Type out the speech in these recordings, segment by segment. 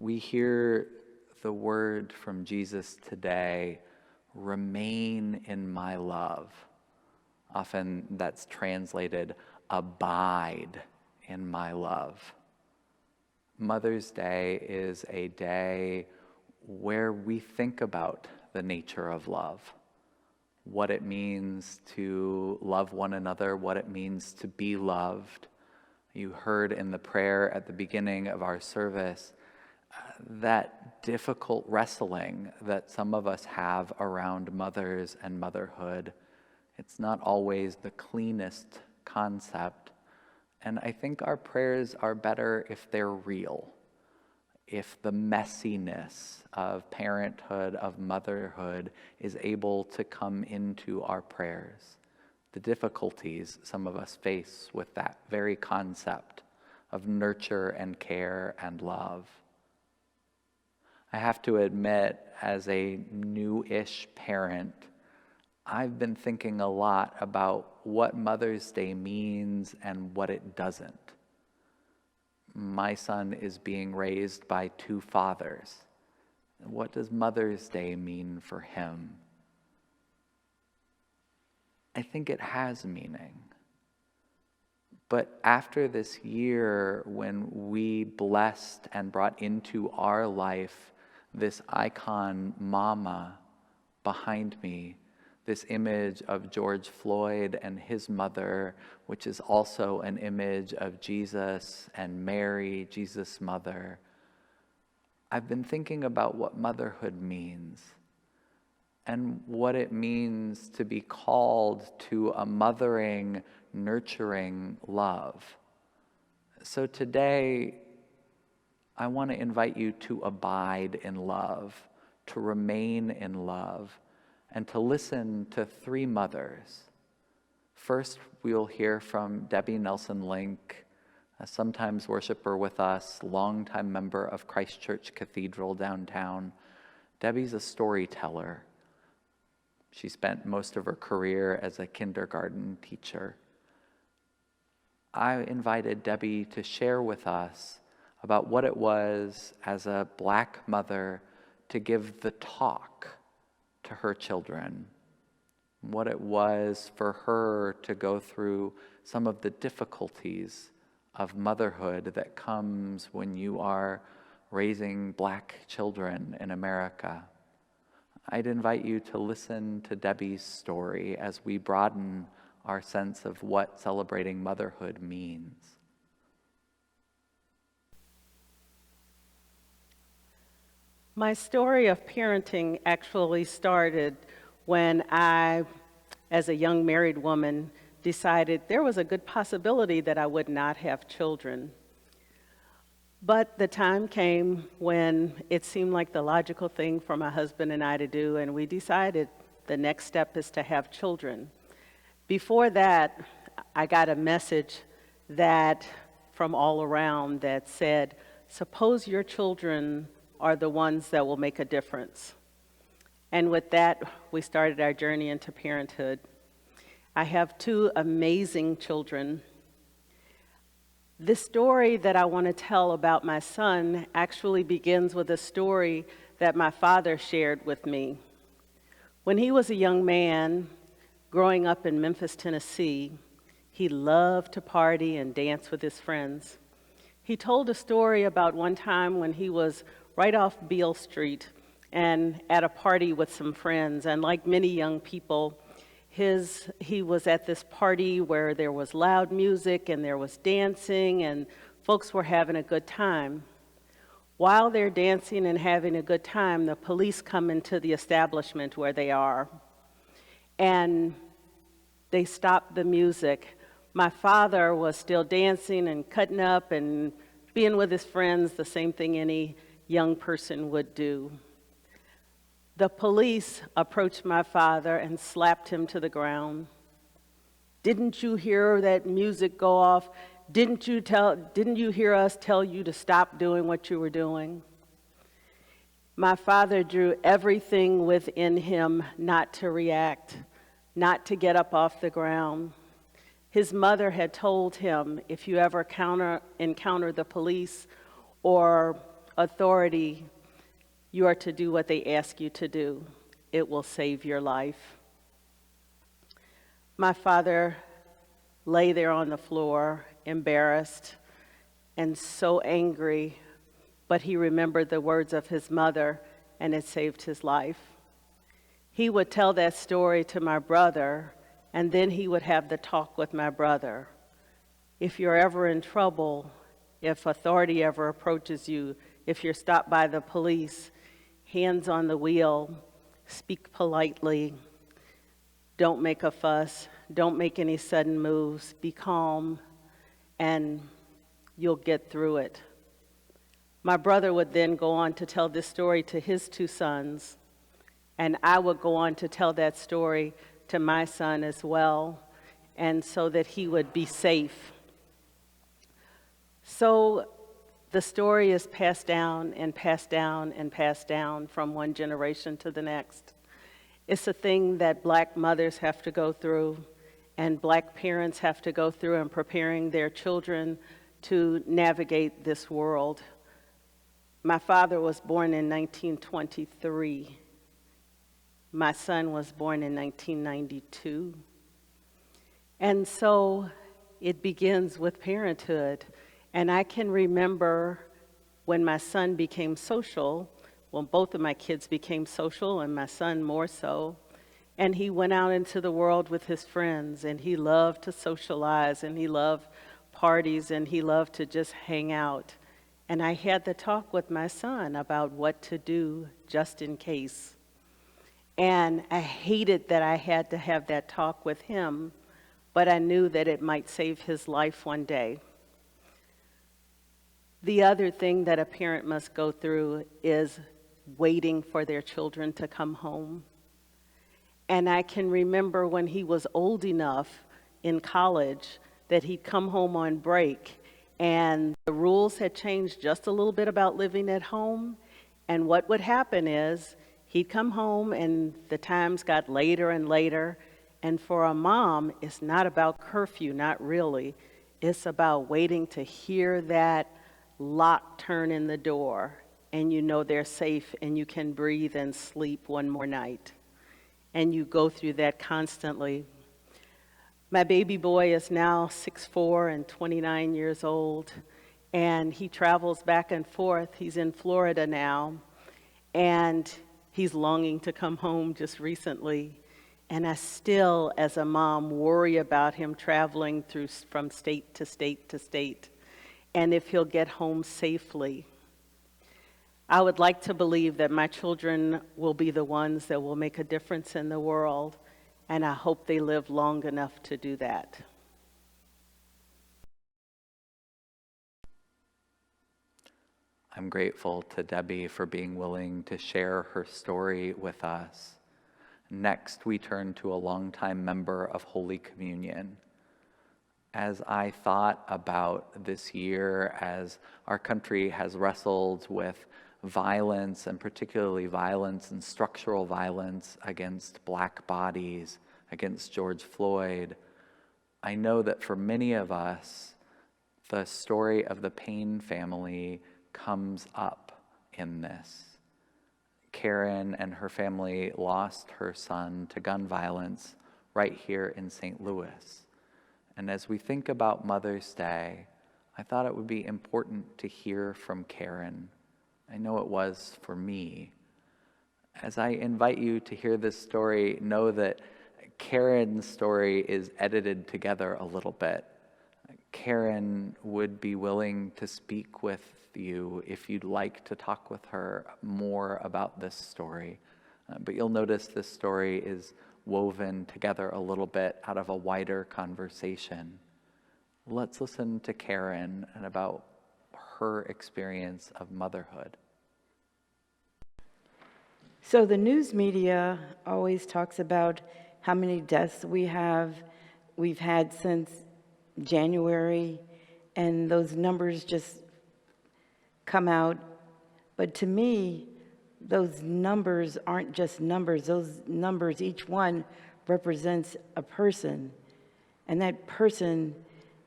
we hear the word from Jesus today, remain in my love. Often that's translated, abide in my love. Mother's Day is a day where we think about the nature of love, what it means to love one another, what it means to be loved. You heard in the prayer at the beginning of our service that difficult wrestling that some of us have around mothers and motherhood. It's not always the cleanest concept. And I think our prayers are better if they're real, if the messiness of parenthood, of motherhood, is able to come into our prayers. The difficulties some of us face with that very concept of nurture and care and love. I have to admit, as a new-ish parent, I've been thinking a lot about what Mother's Day means and what it doesn't. My son is being raised by two fathers. What does Mother's Day mean for him? I think it has meaning. But after this year, when we blessed and brought into our life this icon mama behind me, this image of George Floyd and his mother, which is also an image of Jesus and Mary, Jesus' mother, I've been thinking about what motherhood means and what it means to be called to a mothering, nurturing love. So today, I want to invite you to abide in love, to remain in love, and to listen to three mothers. First, we'll hear from Debbie Nelson-Linck, a sometimes worshiper with us, longtime member of Christ Church Cathedral downtown. Debbie's a storyteller. She spent most of her career as a kindergarten teacher. I invited Debbie to share with us about what it was as a Black mother to give the talk to her children, what it was for her to go through some of the difficulties of motherhood that comes when you are raising Black children in America. I'd invite you to listen to Debbie's story as we broaden our sense of what celebrating motherhood means. My story of parenting actually started when I, as a young married woman, decided there was a good possibility that I would not have children. But the time came when it seemed like the logical thing for my husband and I to do, and we decided the next step is to have children. Before that, I got a message that from all around that said, suppose your children are the ones that will make a difference. And with that, we started our journey into parenthood. I have two amazing children. The story that I want to tell about my son actually begins with a story that my father shared with me. When he was a young man, growing up in Memphis, Tennessee, he loved to party and dance with his friends. He told a story about one time when he was right off Beale Street and at a party with some friends, and like many young people, he was at this party where there was loud music and there was dancing and folks were having a good time. While they're dancing and having a good time, the police come into the establishment where they are and they stop the music. My father was still dancing and cutting up and being with his friends, the same thing any young person would do. The police approached my father and slapped him to the ground. Didn't you hear that music go off? Didn't you hear us tell you to stop doing what you were doing? My father drew everything within him not to react, not to get up off the ground. His mother had told him, if you ever encounter the police or authority, you are to do what they ask you to do. It will save your life. My father lay there on the floor, embarrassed and so angry, but he remembered the words of his mother, and it saved his life. He would tell that story to my brother, and then he would have the talk with my brother. If you're ever in trouble, if authority ever approaches you, if you're stopped by the police, hands on the wheel, speak politely, don't make a fuss, don't make any sudden moves, be calm, and you'll get through it. My brother would then go on to tell this story to his two sons, and I would go on to tell that story to my son as well, and so that he would be safe. So the story is passed down and passed down and passed down from one generation to the next. It's a thing that Black mothers have to go through and Black parents have to go through in preparing their children to navigate this world. My father was born in 1923. My son was born in 1992. And so it begins with parenthood. And I can remember when my son became social, well, both of my kids became social, and my son more so, and he went out into the world with his friends, and he loved to socialize, and he loved parties, and he loved to just hang out. And I had the talk with my son about what to do just in case. And I hated that I had to have that talk with him, but I knew that it might save his life one day. The other thing that a parent must go through is waiting for their children to come home. And I can remember when he was old enough in college that he'd come home on break, and the rules had changed just a little bit about living at home. And what would happen is he'd come home and the times got later and later. And for a mom, it's not about curfew, not really. It's about waiting to hear that lock turn in the door, and you know they're safe and you can breathe and sleep one more night. And you go through that constantly. My baby boy is now 6'4" and 29 years old, and he travels back and forth. He's in Florida now, and he's longing to come home just recently. And I still, as a mom, worry about him traveling from state to state to state, and if he'll get home safely. I would like to believe that my children will be the ones that will make a difference in the world, and I hope they live long enough to do that. I'm grateful to Debbie for being willing to share her story with us. Next, we turn to a longtime member of Holy Communion. As I thought about this year, as our country has wrestled with violence, and particularly violence and structural violence against Black bodies, against George Floyd, I know that for many of us, the story of the Payne family comes up in this. Karen and her family lost her son to gun violence right here in St. Louis. And as we think about Mother's Day, I thought it would be important to hear from Karen. I know it was for me. As I invite you to hear this story, know that Karen's story is edited together a little bit. Karen would be willing to speak with you if you'd like to talk with her more about this story. But you'll notice this story is woven together a little bit out of a wider conversation. Let's listen to Karen and about her experience of motherhood. So the news media always talks about how many deaths we've had since January, and those numbers just come out. But to me, those numbers aren't just numbers. Those numbers, each one represents a person. And that person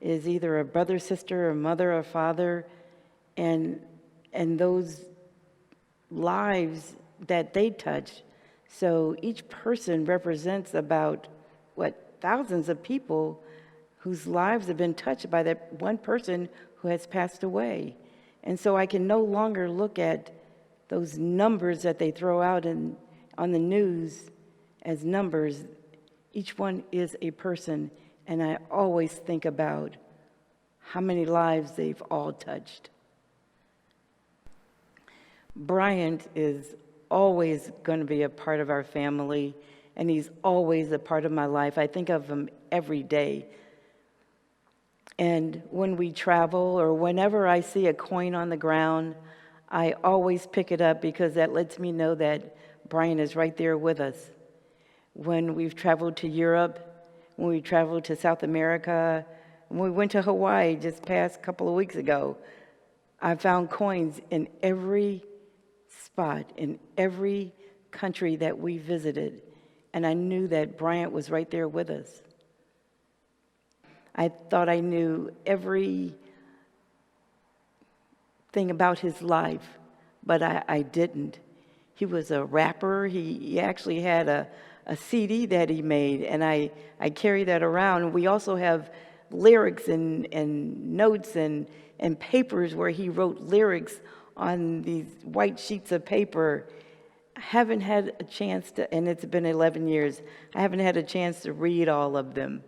is either a brother, sister, a mother, or father. And and those lives that they touch. So each person represents about, thousands of people whose lives have been touched by that one person who has passed away. And so I can no longer look at those numbers that they throw out on the news as numbers. Each one is a person, and I always think about how many lives they've all touched. Bryant is always going to be a part of our family, and he's always a part of my life. I think of him every day. And when we travel or whenever I see a coin on the ground, I always pick it up because that lets me know that Bryant is right there with us. When we've traveled to Europe, when we traveled to South America, when we went to Hawaii just past couple of weeks ago, I found coins in every spot, in every country that we visited, and I knew that Bryant was right there with us. I thought I knew every thing about his life, but I didn't. He was a rapper. He actually had a CD that he made, and I carry that around. We also have lyrics and notes and papers where he wrote lyrics on these white sheets of paper. I haven't had a chance to, and it's been 11 years, I haven't had a chance to read all of them.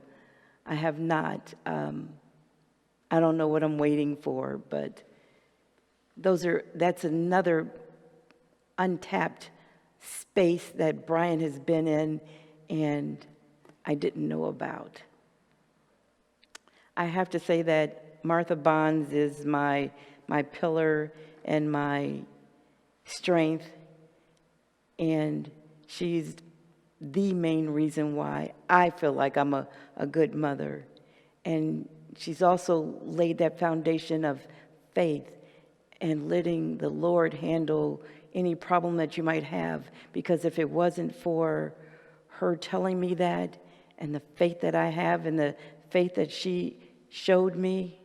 I have not. I don't know what I'm waiting for, but that's another untapped space that Brian has been in and I didn't know about. I have to say that Martha Bonds is my pillar and my strength, and she's the main reason why I feel like I'm a good mother. And she's also laid that foundation of faith and letting the Lord handle any problem that you might have, because if it wasn't for her telling me that and the faith that I have and the faith that she showed me,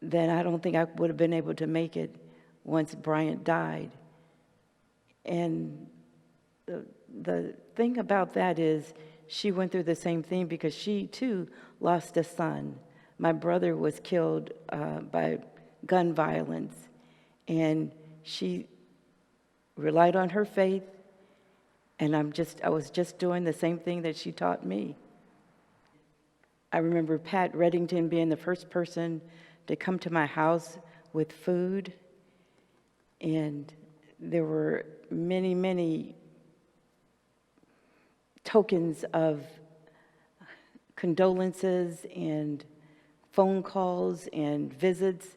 then I don't think I would have been able to make it once Bryant died. And the thing about that is she went through the same thing because she too lost a son. My brother was killed by gun violence, and she relied on her faith, and I was just doing the same thing that she taught me. I remember Pat Reddington being the first person to come to my house with food, and there were many, many tokens of condolences and phone calls and visits.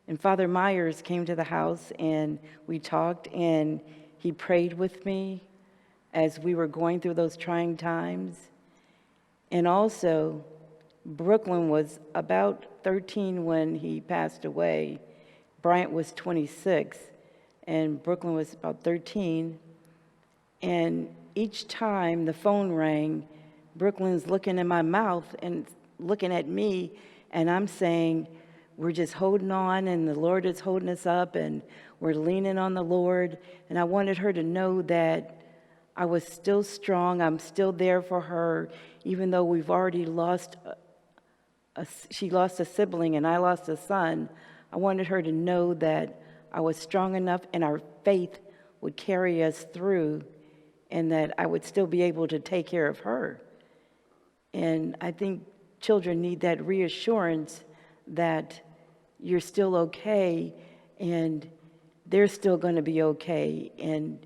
And Father Myers came to the house and we talked, and he prayed with me as we were going through those trying times. And also, Brooklyn was about 13 when he passed away. Bryant was 26, and Brooklyn was about 13. And each time the phone rang, Brooklyn's looking in my mouth and looking at me, and I'm saying, we're just holding on, and the Lord is holding us up, and we're leaning on the Lord. And I wanted her to know that I was still strong. I'm still there for her, even though we've already lost she lost a sibling and I lost a son. I wanted her to know that I was strong enough and our faith would carry us through, and that I would still be able to take care of her. And I think children need that reassurance that you're still okay and they're still going to be okay. And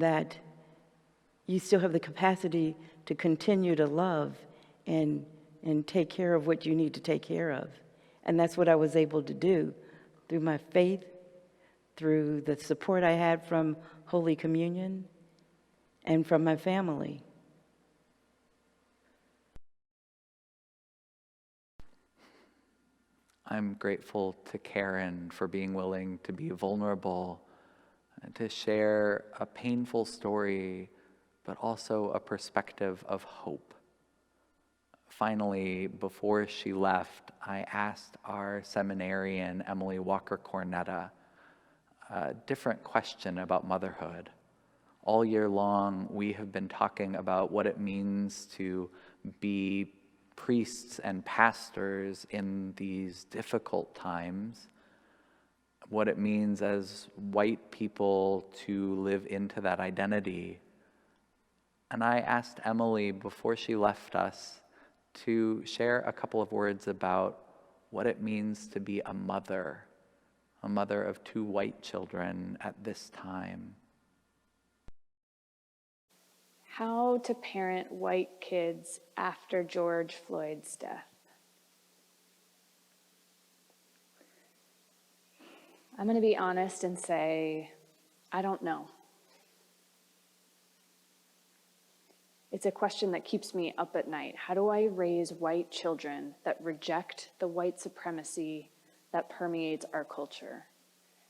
that you still have the capacity to continue to love and take care of what you need to take care of. And that's what I was able to do through my faith, through the support I had from Holy Communion, and from my family. I'm grateful to Karen for being willing to be vulnerable and to share a painful story, but also a perspective of hope. Finally, before she left, I asked our seminarian, Emilee Walker Cornetta, a different question about motherhood. All year long, we have been talking about what it means to be priests and pastors in these difficult times, what it means as white people to live into that identity. And I asked Emilee, before she left us, to share a couple of words about what it means to be a mother of 2 white children at this time. How to parent white kids after George Floyd's death. I'm going to be honest and say, I don't know. It's a question that keeps me up at night. How do I raise white children that reject the white supremacy that permeates our culture?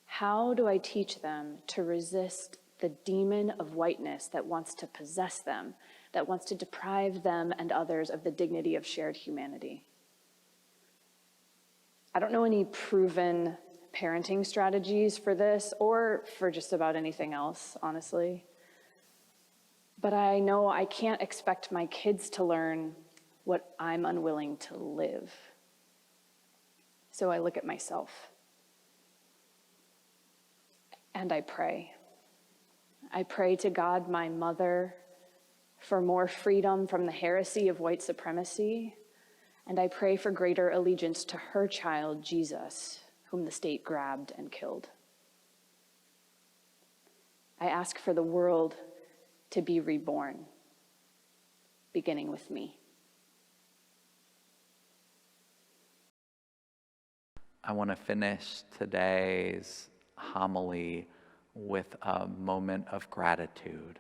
How do I teach them to resist the demon of whiteness that wants to possess them, that wants to deprive them and others of the dignity of shared humanity? I don't know any proven parenting strategies for this or for just about anything else, honestly. But I know I can't expect my kids to learn what I'm unwilling to live. So I look at myself and I pray. I pray to God, my mother, for more freedom from the heresy of white supremacy, and I pray for greater allegiance to her child, Jesus, whom the state grabbed and killed. I ask for the world to be reborn, beginning with me. I want to finish today's homily with a moment of gratitude.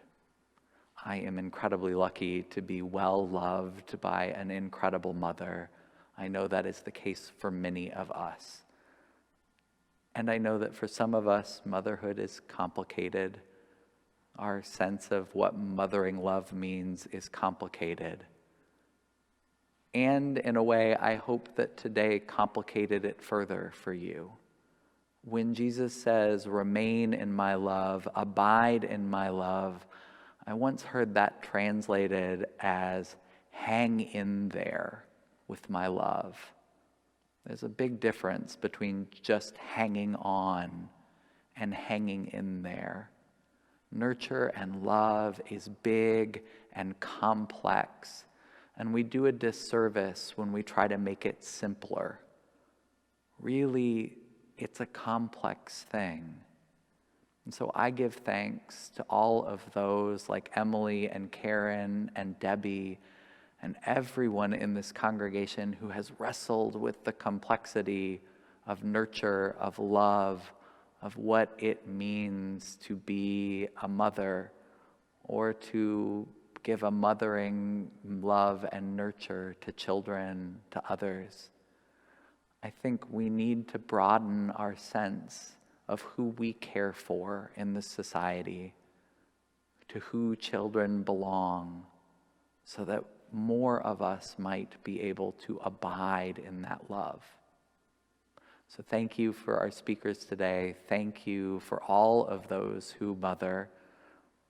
I am incredibly lucky to be well loved by an incredible mother. I know that is the case for many of us. And I know that for some of us, motherhood is complicated. Our sense of what mothering love means is complicated. And in a way, I hope that today complicated it further for you. When Jesus says, "Remain in my love, abide in my love," I once heard that translated as "hang in there with my love." There's a big difference between just hanging on and hanging in there. Nurture and love is big and complex, and we do a disservice when we try to make it simpler. Really, it's a complex thing. And so I give thanks to all of those like Emilee and Karen and Debbie and everyone in this congregation who has wrestled with the complexity of nurture, of love, of what it means to be a mother or to give a mothering love and nurture to children, to others. I think we need to broaden our sense of who we care for in this society, to who children belong, so that more of us might be able to abide in that love. So thank you for our speakers today. Thank you for all of those who mother,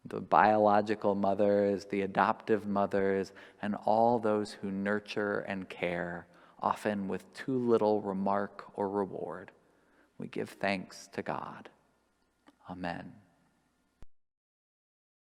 the biological mothers, the adoptive mothers, and all those who nurture and care, often with too little remark or reward. We give thanks to God. Amen.